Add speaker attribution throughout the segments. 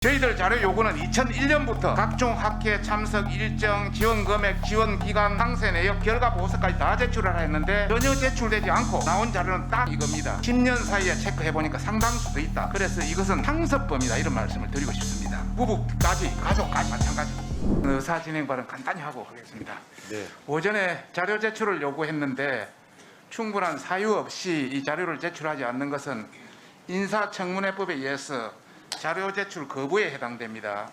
Speaker 1: 저희들 자료 요구는 2001년부터 각종 학회 참석 일정, 지원 금액, 지원 기간, 상세 내역, 결과 보고서까지 다 제출을 했는데 전혀 제출되지 않고 나온 자료는 딱 이겁니다. 10년 사이에 체크해보니까 상당수 더 있다. 그래서 이것은 상습범이다 이런 말씀을 드리고 싶습니다. 부부까지 가족까지 마찬가지. 의사 진행 발언 간단히 하고 하겠습니다.
Speaker 2: 네.
Speaker 1: 오전에 자료 제출을 요구했는데 충분한 사유 없이 이 자료를 제출하지 않는 것은 인사청문회법에 의해서 자료 제출 거부에 해당됩니다.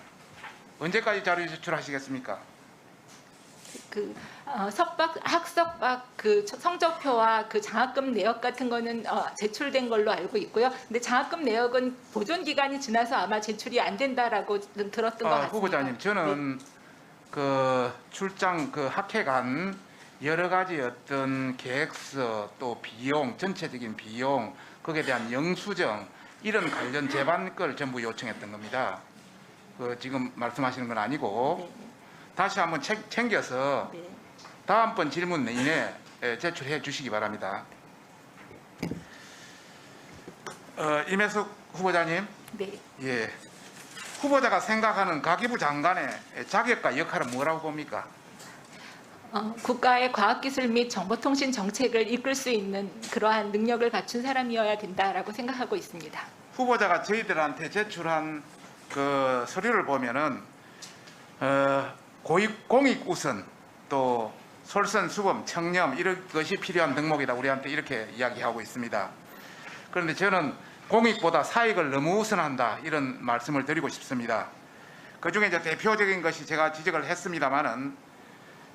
Speaker 1: 언제까지 자료 제출하시겠습니까?
Speaker 3: 학석박 성적표와 성적금 내역 같은 거는 제출된 걸로 알고 있고요. 근데 장학금 내역은 보존 기간이 지나서 아마 제출이 안 된다라고 들었던 것 같습니다.
Speaker 1: 후보자님, 저는 출장 학회 간 여러 가지 어떤 계획서 또 비용, 전체적인 비용, 거기에 대한 영수증 이런 관련 제반 걸 전부 요청했던 겁니다. 지금 말씀하시는 건 아니고
Speaker 3: 네.
Speaker 1: 다시 한번 챙겨서
Speaker 3: 네.
Speaker 1: 다음번 질문 내내 제출해 주시기 바랍니다. 임혜숙 후보자님,
Speaker 3: 네.
Speaker 1: 예, 후보자가 생각하는 가기부 장관의 자격과 역할은 뭐라고 봅니까?
Speaker 3: 국가의 과학기술 및 정보통신 정책을 이끌 수 있는 그러한 능력을 갖춘 사람이어야 된다라고 생각하고 있습니다.
Speaker 1: 후보자가 저희들한테 제출한 그 서류를 보면은 공익 우선 또 솔선수범, 청렴 이런 것이 필요한 덕목이다 우리한테 이렇게 이야기하고 있습니다. 그런데 저는 공익보다 사익을 너무 우선한다 이런 말씀을 드리고 싶습니다. 그중에 이제 대표적인 것이 제가 지적을 했습니다마는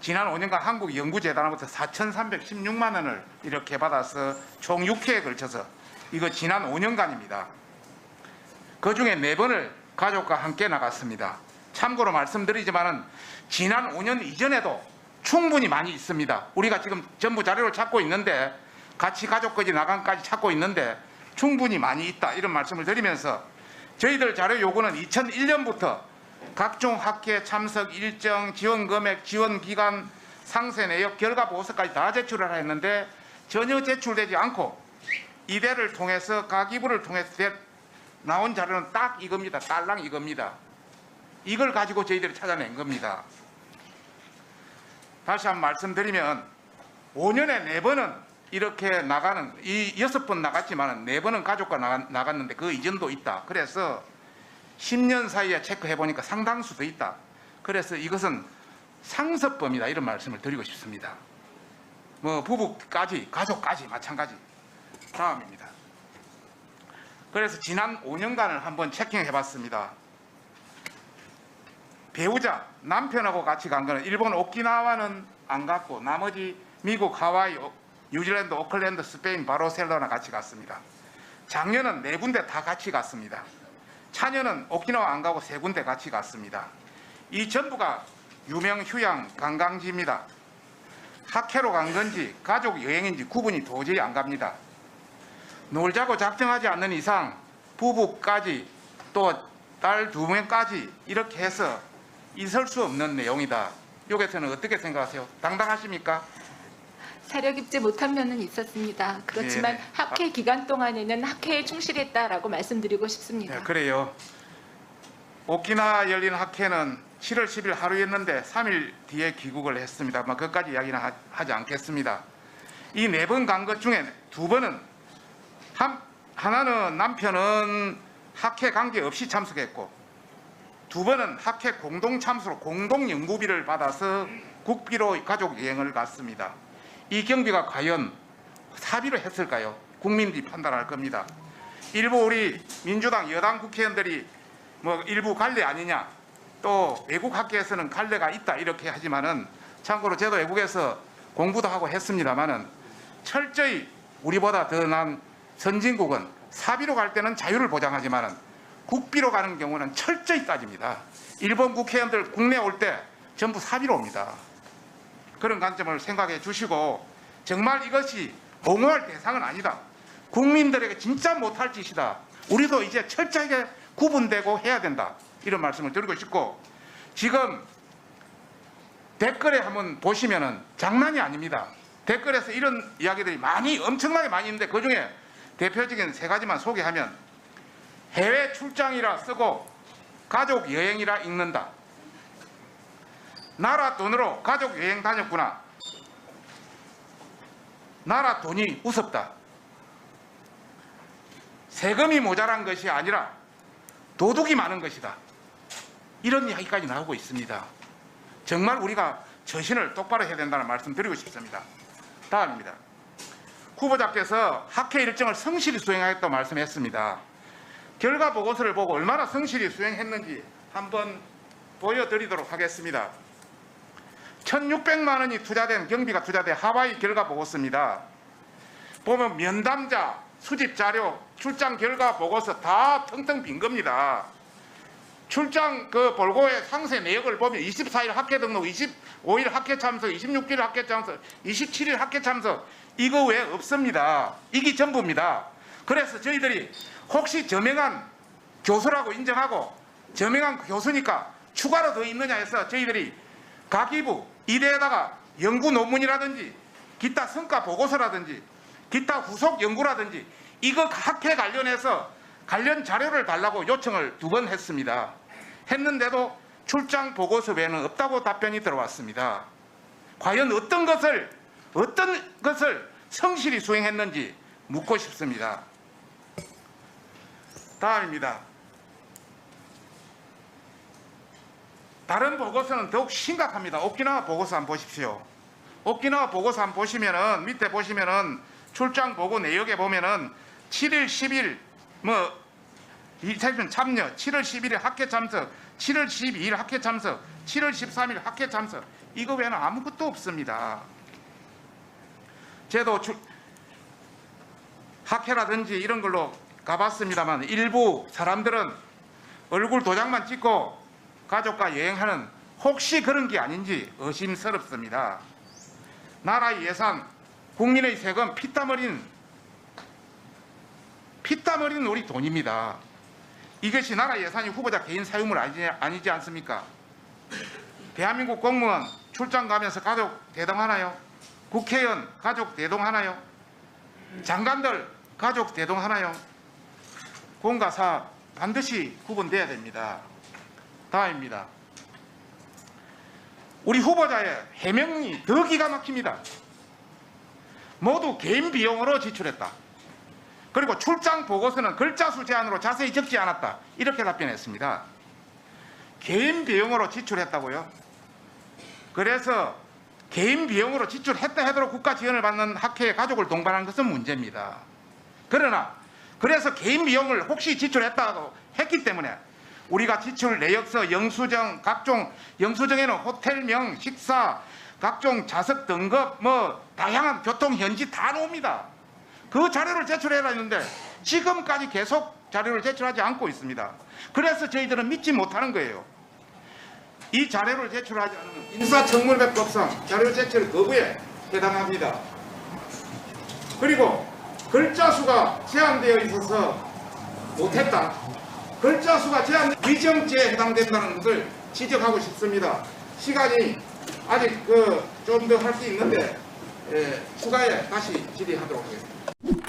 Speaker 1: 지난 5년간 한국연구재단으로부터 4,316만 원을 이렇게 받아서 총 6회에 걸쳐서 이거 지난 5년간입니다. 그중에 4번을 가족과 함께 나갔습니다. 참고로 말씀드리지만은 지난 5년 이전에도 충분히 많이 있습니다. 우리가 지금 전부 자료를 찾고 있는데 같이 가족까지 나간까지 찾고 있는데 충분히 많이 있다 이런 말씀을 드리면서 저희들 자료 요구는 2001년부터 각종 학회 참석 일정, 지원 금액, 지원 기간, 상세 내역, 결과 보고서까지 다 제출을 했는데 전혀 제출되지 않고 이대를 통해서 가기부를 통해서 나온 자료는 딱 이겁니다. 딸랑 이겁니다. 이걸 가지고 저희들이 찾아낸 겁니다. 다시 한번 말씀드리면 5년에 4번은 이렇게 나가는 이 6번 나갔지만 4번은 가족과 나갔는데 그 이전도 있다. 그래서 10년 사이에 체크해 보니까 상당수 더 있다. 그래서 이것은 상습범이다 이런 말씀을 드리고 싶습니다. 부부까지 가족까지 마찬가지. 다음입니다. 그래서 지난 5년간을 한번 체킹해 봤습니다. 배우자 남편하고 같이 간 거는 일본 오키나와는 안 갔고 나머지 미국 하와이 뉴질랜드 오클랜드 스페인 바르셀로나 같이 갔습니다. 장녀는 4군데 다 같이 갔습니다. 차녀는 오키나와 안 가고 3군데 같이 갔습니다. 이 전부가 유명 휴양 관광지입니다. 학회로 간 건지 가족 여행인지 구분이 도저히 안 갑니다. 놀자고 작정하지 않는 이상 부부까지 또 딸 2명까지 이렇게 해서 있을 수 없는 내용이다. 여기서는 어떻게 생각하세요? 당당하십니까?
Speaker 3: 사려 깊지 못한 면은 있었습니다. 그렇지만
Speaker 1: 네네.
Speaker 3: 학회 기간 동안에는 학회에 충실했다라고 말씀드리고 싶습니다.
Speaker 1: 네, 그래요. 오키나와 열린 학회는 7월 10일 하루였는데 3일 뒤에 귀국을 했습니다. 그것까지 이야기는 하지 않겠습니다. 이 4번 간 것 중에 2번은 하나는 남편은 학회 관계없이 참석했고 2번은 학회 공동 참수로 공동 연구비를 받아서 국비로 가족 여행을 갔습니다. 이 경비가 과연 사비로 했을까요? 국민들이 판단할 겁니다. 일부 우리 민주당 여당 국회의원들이 일부 갈래 아니냐, 또 외국 학회에서는 갈래가 있다 이렇게 하지만은 참고로 저도 외국에서 공부도 하고 했습니다만은 철저히 우리보다 더 난 선진국은 사비로 갈 때는 자유를 보장하지만은 국비로 가는 경우는 철저히 따집니다. 일본 국회의원들 국내 올 때 전부 사비로 옵니다. 그런 관점을 생각해 주시고 정말 이것이 옹호할 대상은 아니다. 국민들에게 진짜 못할 짓이다. 우리도 이제 철저하게 구분되고 해야 된다. 이런 말씀을 드리고 싶고 지금 댓글에 한번 보시면은 장난이 아닙니다. 댓글에서 이런 이야기들이 엄청나게 많이 있는데 그중에 대표적인 3가지만 소개하면 해외 출장이라 쓰고 가족 여행이라 읽는다. 나라 돈으로 가족 여행 다녔구나. 나라 돈이 우습다. 세금이 모자란 것이 아니라 도둑이 많은 것이다. 이런 이야기까지 나오고 있습니다. 정말 우리가 처신을 똑바로 해야 된다는 말씀 드리고 싶습니다. 다음입니다. 후보자께서 학회 일정을 성실히 수행하겠다고 말씀했습니다. 결과 보고서를 보고 얼마나 성실히 수행했는지 한번 보여드리도록 하겠습니다. 1,600만 원이 투자된, 경비가 투자된 하와이 결과 보고서입니다. 보면 면담자, 수집 자료, 출장 결과 보고서 다 텅텅 빈 겁니다. 출장 그 볼고의 상세 내역을 보면 24일 학회 등록, 25일 학회 참석, 26일 학회 참석, 27일 학회 참석, 이거 외에 없습니다. 이게 전부입니다. 그래서 저희들이 혹시 저명한 교수라고 인정하고 저명한 교수니까 추가로 더 있느냐 해서 저희들이 가기부 이대에다가 연구 논문이라든지 기타 성과 보고서라든지 기타 후속 연구라든지 이거 학회 관련해서 관련 자료를 달라고 요청을 2번 했습니다. 했는데도 출장 보고서 외에는 없다고 답변이 들어왔습니다. 과연 어떤 것을 성실히 수행했는지 묻고 싶습니다. 다음입니다. 다른 보고서는 더욱 심각합니다. 오키나와 보고서 한번 보십시오. 오키나와 보고서 한번 보시면은 밑에 보시면은 출장 보고 내역에 보면은 7일, 10일 뭐 2차전 참여, 7월 11일 학회 참석, 7월 12일 학회 참석, 7월 13일 학회 참석, 이거 외에는 아무것도 없습니다. 저도 학회라든지 이런 걸로 가봤습니다만 일부 사람들은 얼굴 도장만 찍고 가족과 여행하는 혹시 그런 게 아닌지 의심스럽습니다. 나라의 예산, 국민의 세금, 피땀 흘린 우리 돈입니다. 이것이 나라 예산이 후보자 개인 사유물 아니지 않습니까? 대한민국 공무원 출장 가면서 가족 대동하나요? 국회의원 가족 대동하나요? 장관들 가족 대동하나요? 공과 사 반드시 구분돼야 됩니다. 다음입니다. 우리 후보자의 해명이 더 기가 막힙니다. 모두 개인 비용으로 지출했다. 그리고 출장 보고서는 글자수 제한으로 자세히 적지 않았다. 이렇게 답변했습니다. 개인 비용으로 지출했다고요? 그래서 개인 비용으로 지출했다 해도 국가 지원을 받는 학회에 가족을 동반한 것은 문제입니다. 그러나 그래서 개인 비용을 혹시 지출했다고 했기 때문에 우리가 지출 내역서, 영수증, 각종 영수증에는 호텔명, 식사, 각종 좌석 등급, 뭐 다양한 교통 현지 다 나옵니다. 그 자료를 제출해라 했는데 지금까지 계속 자료를 제출하지 않고 있습니다. 그래서 저희들은 믿지 못하는 거예요. 이 자료를 제출하지 않으면 인사청문회법상 자료 제출 거부에 해당합니다. 그리고 글자 수가 제한되어 있어서 못했다. 글자 수가 제한 위정죄에 해당된다는 것을 지적하고 싶습니다. 시간이 아직 좀 더 할 수 있는데 추가에 다시 질의하도록 하겠습니다.